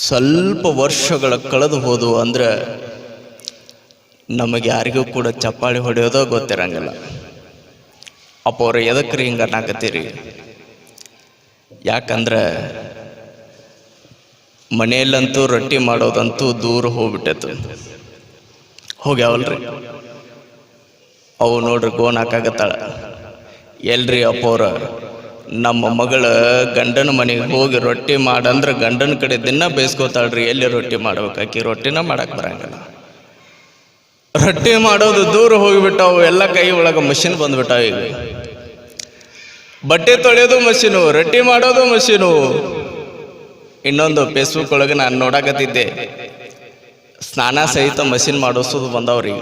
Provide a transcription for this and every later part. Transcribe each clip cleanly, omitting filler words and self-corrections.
ಸ್ವಲ್ಪ ವರ್ಷಗಳ ಕಳೆದು ಹೋದು ಅಂದ್ರೆ ನಮಗೆ ಯಾರಿಗೂ ಕೂಡ ಚಪ್ಪಾಳಿ ಹೊಡೆಯೋದೋ ಗೊತ್ತಿರಂಗಿಲ್ಲ. ಅಪ್ಪ ಅವ್ರು ಎದಕ್ರಿ ಹಿಂಗೆ ಅನ್ನಕತ್ತೀರಿ? ಯಾಕಂದ್ರೆ ಮನೆಯಲ್ಲಂತೂ ರೊಟ್ಟಿ ಮಾಡೋದಂತೂ ದೂರ ಹೋಗ್ಬಿಟ್ಟೈತು. ಹೋಗ್ಯಾವಲ್ರಿ ಅವು ನೋಡ್ರಿ ಗೋನ್ ಹಾಕಾಗತ್ತಾಳ. ಎಲ್ರಿ ಅಪ್ಪವ್ರ ನಮ್ಮ ಮಗಳ ಗಂಡನ ಮನೆಗೆ ಹೋಗಿ ರೊಟ್ಟಿ ಮಾಡಂದ್ರೆ ಗಂಡನ ಕಡೆ ದಿನ ಬೇಯಿಸ್ಕೋತಾಳ್ರಿ. ಎಲ್ಲಿ ರೊಟ್ಟಿ ಮಾಡ್ಬೇಕಾಕಿ ರೊಟ್ಟಿನ ಮಾಡಕ್ ಬರಂಗಿಲ್ಲ. ರೊಟ್ಟಿ ಮಾಡೋದು ದೂರ ಹೋಗಿಬಿಟ್ಟಾವು. ಎಲ್ಲ ಕೈ ಒಳಗೆ ಮಷಿನ್ ಬಂದ್ಬಿಟ್ಟಾವ. ಈಗ ಬಟ್ಟೆ ತೊಳೆಯೋದು ಮಷೀನು, ರೊಟ್ಟಿ ಮಾಡೋದು ಮಷೀನು. ಇನ್ನೊಂದು ಫೇಸ್ಬುಕ್ ಒಳಗೆ ನಾನು ನೋಡಕತ್ತಿದ್ದೆ, ಸ್ನಾನ ಸಹಿತ ಮಷಿನ್ ಮಾಡಿಸೋದು ಬಂದವ್ರಿ.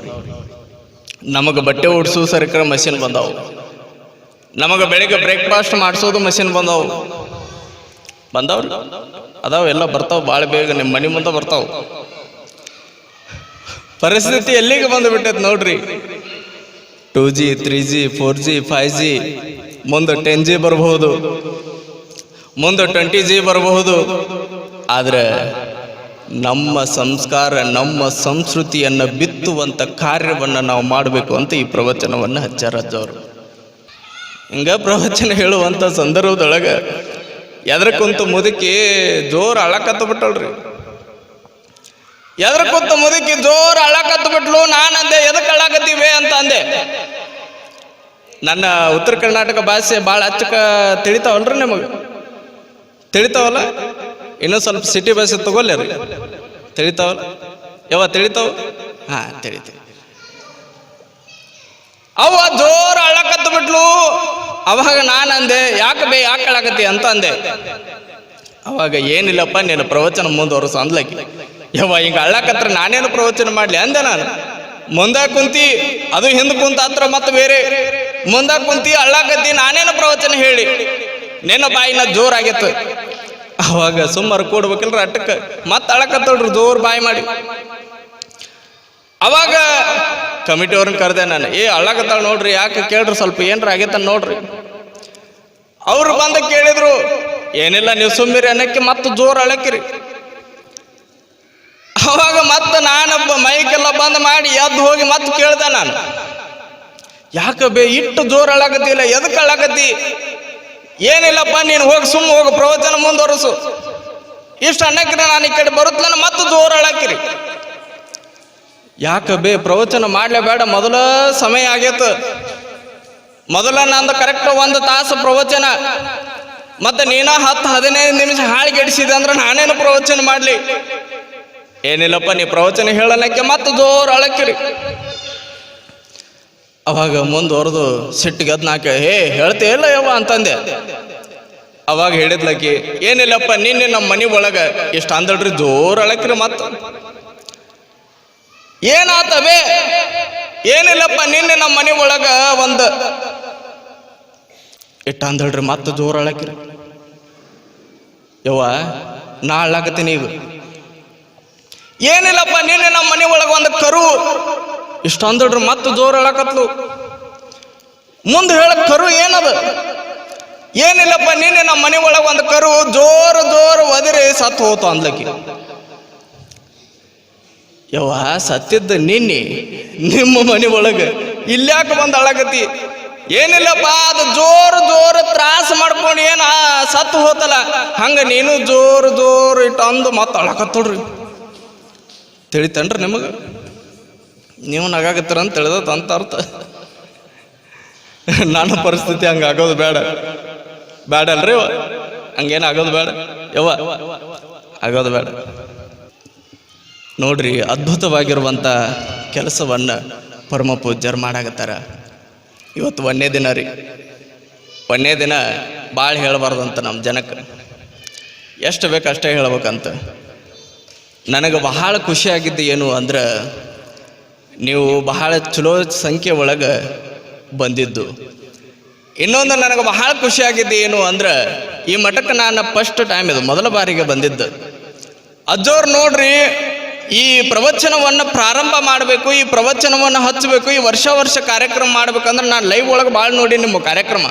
ನಮಗೆ ಬಟ್ಟೆ ಉಡ್ಸೋ ಸರಿಕರ ಮಷಿನ್ ಬಂದವು. ನಮಗೆ ಬೆಳಿಗ್ಗೆ ಬ್ರೇಕ್ಫಾಸ್ಟ್ ಮಾಡಿಸೋದು ಮಷಿನ್ ಬಂದವು. ಅದಾವ ಎಲ್ಲ ಬರ್ತಾವ. ಭಾಳ ಬೇಗ ನಿಮ್ಮ ಮನೆ ಮುಂದೆ ಬರ್ತಾವ. ಪರಿಸ್ಥಿತಿ ಎಲ್ಲಿಗೆ ಬಂದುಬಿಟ್ಟೈತೆ ನೋಡ್ರಿ. 2G 3G 4G 5G, ಮುಂದೆ 10G ಬರಬಹುದು, ಮುಂದೆ 20G ಬರಬಹುದು. ಆದರೆ ನಮ್ಮ ಸಂಸ್ಕಾರ, ನಮ್ಮ ಸಂಸ್ಕೃತಿಯನ್ನು ಬಿತ್ತುವಂಥ ಕಾರ್ಯವನ್ನು ನಾವು ಮಾಡಬೇಕು ಅಂತ ಈ ಪ್ರವಚನವನ್ನು ಹಚ್ಚಾರಜ್ಜವರು. ಹಿಂಗ ಪ್ರವಚನ ಹೇಳುವಂಥ ಸಂದರ್ಭದೊಳಗೆ ಎದ್ರ ಕುಂತ ಮುದುಕಿ ಜೋರು ಅಳಕತ್ತು ಬಿಟ್ಟಳ್ರಿ. ಎದ್ರ ಕುಂತ ಮುದುಕಿ ಜೋರು ಅಳಕತ್ತು ಬಿಟ್ಲು. ನಾನಂದೆ ಎದಕ್ಕೆ ಅಳಕತ್ತೀವಿ ಅಂತ ಅಂದೆ. ನನ್ನ ಉತ್ತರ ಕರ್ನಾಟಕ ಭಾಷೆ ಭಾಳ ಹಚ್ಚಕ ತಿಳಿತಾವಲ್ರಿ ನಿಮಗೆ? ತಿಳಿತಾವಲ್ಲ? ಇನ್ನೂ ಸ್ವಲ್ಪ ಸಿಟಿ ಭಾಷೆ ತಗೊಳ್ಳಿ ರೀ. ತಿಳಿತಾವಲ್ಲ? ಯಾವ ತಿಳಿತಾವ? ಹಾಂ ತಿಳಿತೀವಿ. ಅವ ಜೋರು ಅಳಕತ್ತು ಬಿಟ್ಲು. ಅವಾಗ ನಾನಂದೆ ಯಾಕೆ ಅಳಕತ್ತಿ ಅಂತ ಅಂದೆ. ಅವಾಗ ಏನಿಲ್ಲಪ್ಪ ನೀನು ಪ್ರವಚನ ಮುಂದುವರೆಸು ಅಂದ್ಲಕ್ಕಿ. ಯವ್ವ ಹಿಂಗೆ ಅಳ್ಳಕತ್ರ ನಾನೇನು ಪ್ರವಚನ ಮಾಡಲಿ ಅಂದೆ ನಾನು. ಮುಂದೆ ಕುಂತಿ, ಅದು ಹಿಂದೆ ಕುಂತ ಹತ್ರ ಮತ್ತೆ ಬೇರೆ. ಮುಂದೆ ಕುಂತಿ ಅಳ್ಳಕತ್ತಿ, ನಾನೇನು ಪ್ರವಚನ ಹೇಳಿ? ನಿನ್ನ ಬಾಯಿನ ಜೋರಾಗಿತ್ತು. ಅವಾಗ ಸುಮ್ಮರು ಕೂಡ್ಬೇಕಿಲ್ರ ಅಟ್ಟಕ್ಕೆ ಮತ್ತೆ ಅಳಕತ್ತಳ್ರಿ ಜೋರು ಬಾಯಿ ಮಾಡಿ. ಅವಾಗ ಕಮಿಟಿಯವ್ರನ್ನ ಕರೆದೆ ನಾನು. ಅಳ್ಳಕತ್ತಾಳ ನೋಡ್ರಿ, ಯಾಕೆ ಕೇಳ್ರಿ, ಸ್ವಲ್ಪ ಏನ್ರ ಆಗೈತ ನೋಡ್ರಿ. ಅವ್ರು ಬಂದು ಕೇಳಿದ್ರು. ಏನಿಲ್ಲ ನೀವು ಸುಮ್ಮಿರಿ ಅನ್ನಕ್ಕೆ ಮತ್ತೆ ಜೋರು ಅಳಕಿರಿ. ಅವಾಗ ಮತ್ತೆ ನಾನೊಬ್ಬ ಮೈಕೆಲ್ಲ ಬಂದ್ ಮಾಡಿ ಎದ್ದು ಹೋಗಿ ಮತ್ತೆ ಕೇಳ್ದೆ ನಾನು, ಯಾಕೆ ಇಟ್ಟು ಜೋರು ಅಳಕತ್ತಿಲ್ಲ, ಎದಕ್ಕೆ ಅಳಕತ್ತಿ? ಏನಿಲ್ಲಪ್ಪ ನೀನು ಹೋಗಿ ಹೋಗು ಪ್ರವಚನ ಮುಂದುವರಸು. ಇಷ್ಟು ಅನ್ನಕ್ಕಿರ ನಾನು ಈ ಕಡೆ ಬರುತ್ತಲ್ಲ ಮತ್ತೆ ಜೋರು ಅಳಕಿರಿ. ಯಾಕೆ ಪ್ರವಚನ ಮಾಡ್ಲೇಬೇಡ, ಮೊದಲ ಸಮಯ ಆಗೈತು. ಮೊದಲ ನಂದು ಕರೆಕ್ಟ್ 1 ತಾಸು ಪ್ರವಚನ, ಮತ್ತೆ ನೀನ 10-15 ನಿಮಿಷ ಹಾಳಿಗೆಡಿಸಿದೆ ಅಂದ್ರೆ ನಾನೇನು ಪ್ರವಚನ ಮಾಡ್ಲಿ? ಏನಿಲ್ಲಪ್ಪ ನೀ ಪ್ರವಚನ ಹೇಳನಕ್ಕೆ ಮತ್ತೆ ಜೋರು ಅಳಕಿರಿ. ಅವಾಗ ಮುಂದುವರೆದು ಸಿಟ್ಟಿಗೆದ್ ನಾಕೆ ಹೇಳ್ತೇ ಇಲ್ಲ ಯವ್ವ ಅಂತಂದೆ. ಅವಾಗ ಹೇಳಿದ್ಲಕ್ಕಿ, ಏನಿಲ್ಲಪ್ಪ ನಿನ್ನೆ ನಮ್ಮ ಮನೆ ಒಳಗೆ ಎಷ್ಟು ಅಂದಳ್ರಿ ಜೋರು ಅಳಕಿರಿ. ಮತ್ತೆ ಏನಾತವೇ? ಏನಿಲ್ಲಪ್ಪ ನಿನ್ನೆ ನಮ್ಮ ಮನೆ ಒಳಗ ಒಂದು ಇಟ್ಟು ಅಂದಳ್ರಿ ಮತ್ತೆ ಜೋರು ಅಳಕಿರಿ. ಯವ್ವ ನಾ ಅಳ್ಳಾಕತ್ತೀನಿ ಈಗ. ಏನಿಲ್ಲಪ್ಪ ನಿನ್ನೆ ನಮ್ಮ ಮನೆ ಒಳಗ ಒಂದು ಕರು ಇಷ್ಟು ಅಂದಳ್ರಿ ಮತ್ತೆ ಜೋರು ಅಳಕತ್ಲು. ಮುಂದೆ ಹೇಳಕ್ ಕರು ಏನದು? ಏನಿಲ್ಲಪ್ಪ ನಿನ್ನೆ ನಮ್ಮ ಮನೆ ಒಳಗ ಒಂದು ಕರು ಜೋರು ಒದರಿ ಸತ್ತು ಹೋತು ಅಂದ್ಲಕ್ಕಿ. ಯವ್ವ ಸತ್ತಿದ್ದ ನಿನ್ನೆ ನಿಮ್ಮ ಮನೆ ಒಳಗೆ ಇಲ್ಯಾಕೆ ಬಂದು ಅಳಕತಿ? ಏನಿಲ್ಲಪ್ಪ ಅದು ಜೋರು ತ್ರಾಸ ಮಾಡ್ಕೊಂಡು ಏನ ಸತ್ತು ಹೋತಲ್ಲ ಹಂಗ ನೀನು ಜೋರು ಇಟ್ಟು ಅಂದು ಮತ್ತೆ ಅಳಕತ್ತೋಡ್ರಿ. ತಿಳಿತನ್ರಿ ನಿಮಗೆ? ನೀವು ನಗಾಕತ್ತೀರ ಅಂತ ತಿಳಿದತ್ ಅಂತ ಅರ್ಥ. ನನ್ನ ಪರಿಸ್ಥಿತಿ ಹಂಗೆ ಆಗೋದು ಬೇಡ ಅಲ್ರಿ. ಹಂಗೇನು ಆಗೋದು ಬೇಡ ಯವ್ವ, ಆಗೋದು ಬೇಡ. ನೋಡ್ರಿ, ಅದ್ಭುತವಾಗಿರುವಂಥ ಕೆಲಸವನ್ನು ಪರಮ ಪೂಜ್ಯರು ಮಾಡಾಕತ್ತಾರ. ಇವತ್ತು 1ನೇ ದಿನ ರೀ. 1ನೇ ದಿನ ಭಾಳ ಹೇಳಬಾರ್ದಂತ ನಮ್ಮ ಜನಕ್ಕೆ. ಎಷ್ಟು ಬೇಕು ಅಷ್ಟೇ ಹೇಳ್ಬೇಕಂತ. ನನಗೆ ಬಹಳ ಖುಷಿಯಾಗಿದ್ದು ಏನು ಅಂದ್ರೆ, ನೀವು ಬಹಳ ಚಲೋ ಸಂಖ್ಯೆ ಒಳಗೆ ಬಂದಿದ್ದು. ಇನ್ನೊಂದು ನನಗೆ ಬಹಳ ಖುಷಿಯಾಗಿದ್ದು ಏನು ಅಂದ್ರೆ, ಈ ಮಠಕ್ಕೆ ನಾನು ಫಸ್ಟ್ ಟೈಮ್ ಇದು ಮೊದಲ ಬಾರಿಗೆ ಬಂದಿದ್ದು. ಅಜ್ಜೋರು ನೋಡ್ರಿ, ಈ ಪ್ರವಚನವನ್ನು ಪ್ರಾರಂಭ ಮಾಡಬೇಕು, ಈ ಪ್ರವಚನವನ್ನು ಹಚ್ಚಬೇಕು, ಈ ವರ್ಷ ಕಾರ್ಯಕ್ರಮ ಮಾಡ್ಬೇಕಂದ್ರೆ ನಾನು ಲೈವ್ ಒಳಗೆ ಭಾಳ ನೋಡಿ ನಿಮ್ಮ ಕಾರ್ಯಕ್ರಮ.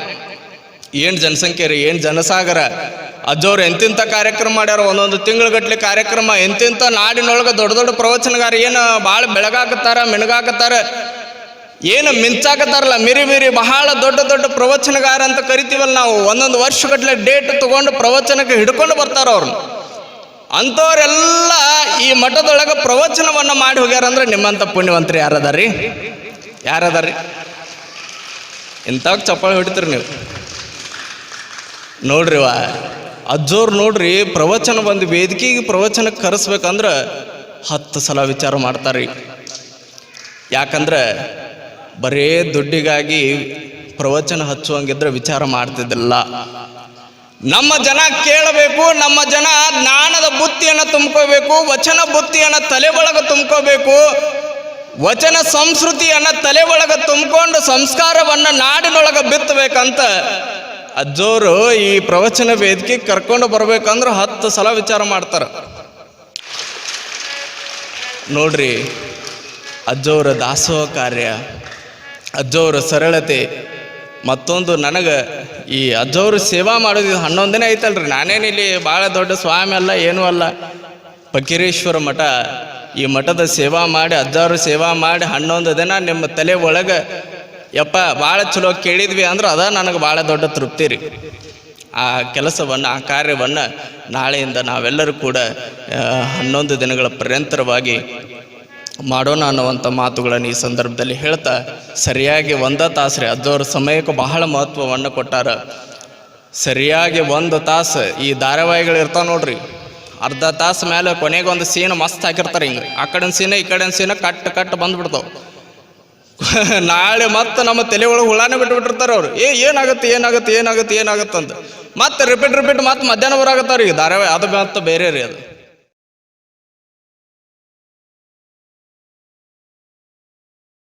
ಏನು ಜನಸಂಖ್ಯೆ ರೀ, ಏನು ಜನಸಾಗರ. ಅಜ್ಜವ್ರು ಎಂತೆಂಥ ಕಾರ್ಯಕ್ರಮ ಮಾಡ್ಯಾರ, ಒಂದೊಂದು ತಿಂಗಳಗಟ್ಲೆ ಕಾರ್ಯಕ್ರಮ, ಎಂತೆಂಥ ನಾಡಿನೊಳಗೆ ದೊಡ್ಡ ದೊಡ್ಡ ಪ್ರವಚನಗಾರ ಏನು ಭಾಳ ಬೆಳಗಾಕತ್ತಾರ, ಮಿಣಗಾಕತ್ತಾರ, ಏನು ಮಿಂಚಾಕತ್ತಾರಲ್ಲ, ಮಿರಿ ಬಹಳ ದೊಡ್ಡ ದೊಡ್ಡ ಪ್ರವಚನಗಾರ ಅಂತ ಕರಿತೀವಲ್ಲ ನಾವು. ಒಂದೊಂದು ವರ್ಷಗಟ್ಲೆ ಡೇಟ್ ತಗೊಂಡು ಪ್ರವಚನಕ್ಕೆ ಹಿಡ್ಕೊಂಡು ಬರ್ತಾರ ಅವ್ರನ್ನ. ಅಂಥವರೆಲ್ಲ ಈ ಮಠದೊಳಗೆ ಪ್ರವಚನವನ್ನು ಮಾಡಿ ಹೋಗ್ಯಾರಂದ್ರೆ ನಿಮ್ಮಂಥ ಪುಣ್ಯವಂತರು ಯಾರದಾರ್ರಿ? ಯಾರದಾರ್ರಿ? ಇಂಥವಾಗ ಚಪ್ಪಾಳೆ ಹೊಡಿತೀರಿ ನೀವು. ನೋಡ್ರಿವ ಅಜ್ಜೋರು ನೋಡ್ರಿ, ಪ್ರವಚನ ಒಂದು ವೇದಿಕೆಗೆ ಪ್ರವಚನಕ್ಕೆ ಕರೆಸ್ಬೇಕಂದ್ರೆ 10 ಸಲ ವಿಚಾರ ಮಾಡ್ತಾರೆ. ಯಾಕಂದ್ರೆ ಬರೇ ದುಡ್ಡಿಗಾಗಿ ಪ್ರವಚನ ಹಚ್ಚುವಂಗಿದ್ರೆ ವಿಚಾರ ಮಾಡ್ತಿದ್ದಿಲ್ಲ. ನಮ್ಮ ಜನ ಕೇಳಬೇಕು, ನಮ್ಮ ಜನ ಜ್ಞಾನದ ಬುತ್ತಿಯನ್ನು ತುಂಬ್ಕೋಬೇಕು, ವಚನ ಬುತ್ತಿಯನ್ನು ತಲೆ ಒಳಗೆ ತುಂಬ್ಕೋಬೇಕು, ವಚನ ಸಂಸ್ಕೃತಿಯನ್ನು ತಲೆ ಒಳಗೆ ತುಂಬಿಕೊಂಡು ಸಂಸ್ಕಾರವನ್ನು ನಾಡಿನೊಳಗೆ ಬಿತ್ತಬೇಕಂತ ಅಜ್ಜೋರು ಈ ಪ್ರವಚನ ವೇದಿಕೆ ಕರ್ಕೊಂಡು ಬರ್ಬೇಕಂದ್ರೆ 10 ಸಲ ವಿಚಾರ ಮಾಡ್ತಾರೆ. ನೋಡ್ರಿ, ಅಜ್ಜೋರ ದಾಸೋಹ ಕಾರ್ಯ, ಅಜ್ಜೋರ ಸರಳತೆ. ಮತ್ತೊಂದು ನನಗೆ ಈ ಅಜ್ಜೋರು ಸೇವಾ ಮಾಡೋದು 11 ದಿನ ಐತಲ್ರಿ. ನಾನೇನಿಲ್ಲಿ ಭಾಳ ದೊಡ್ಡ ಸ್ವಾಮಿ ಅಲ್ಲ, ಏನೂ ಅಲ್ಲ. ಫಕೀರೇಶ್ವರ ಮಠ, ಈ ಮಠದ ಸೇವಾ ಮಾಡಿ, ಅಜ್ಜಾರು ಸೇವಾ ಮಾಡಿ 11 ದಿನ ನಿಮ್ಮ ತಲೆ ಒಳಗೆ ಯಪ್ಪ ಭಾಳ ಚಲೋ ಕೇಳಿದ್ವಿ ಅಂದ್ರೆ ಅದ ನನಗೆ ಭಾಳ ದೊಡ್ಡ ತೃಪ್ತಿ ರೀ. ಆ ಕೆಲಸವನ್ನು, ಆ ಕಾರ್ಯವನ್ನು ನಾಳೆಯಿಂದ ನಾವೆಲ್ಲರೂ ಕೂಡ 11 ದಿನಗಳ ಪರ್ಯಂತರವಾಗಿ ಮಾಡೋಣ ಅನ್ನುವಂಥ ಮಾತುಗಳನ್ನು ಈ ಸಂದರ್ಭದಲ್ಲಿ ಹೇಳ್ತಾ, ಸರಿಯಾಗಿ 1 ತಾಸು ರೀ, ಅಜ್ಜೋರ ಸಮಯಕ್ಕೆ ಬಹಳ ಮಹತ್ವವನ್ನು ಕೊಟ್ಟಾರ. ಸರಿಯಾಗಿ 1 ತಾಸು ಈ ಧಾರಾವಾಹಿಗಳು ಇರ್ತಾವೆ ನೋಡ್ರಿ, ಅರ್ಧ ತಾಸು ಮೇಲೆ ಕೊನೆಗೆ ಒಂದು ಸೀನ್ ಮಸ್ತ್ ಹಾಕಿರ್ತಾರೆ. ಹಿಂಗೆ ಆ ಕಡೆ ಸೀನ ಈ ಕಡೆ ಸೀನ ಕಟ್ ಬಂದ್ಬಿಡ್ತಾವೆ. ನಾಳೆ ಮತ್ತೆ ನಮ್ಮ ತಲೆ ಒಳಗೆ ಹುಳಾನೇ ಬಿಟ್ಬಿಟ್ಟಿರ್ತಾರೆ ಅವ್ರು. ಏನಾಗುತ್ತೆ ಅಂತ ಮತ್ತೆ ರಿಪೀಟ್ ಮತ್ತೆ ಮಧ್ಯಾಹ್ನ ಬರಾಗತ್ತಾರ. ಈಗ ಧಾರಾವಾಹಿ ಅದು ಮತ್ತೆ ಬೇರೆ ರೀ ಅದು.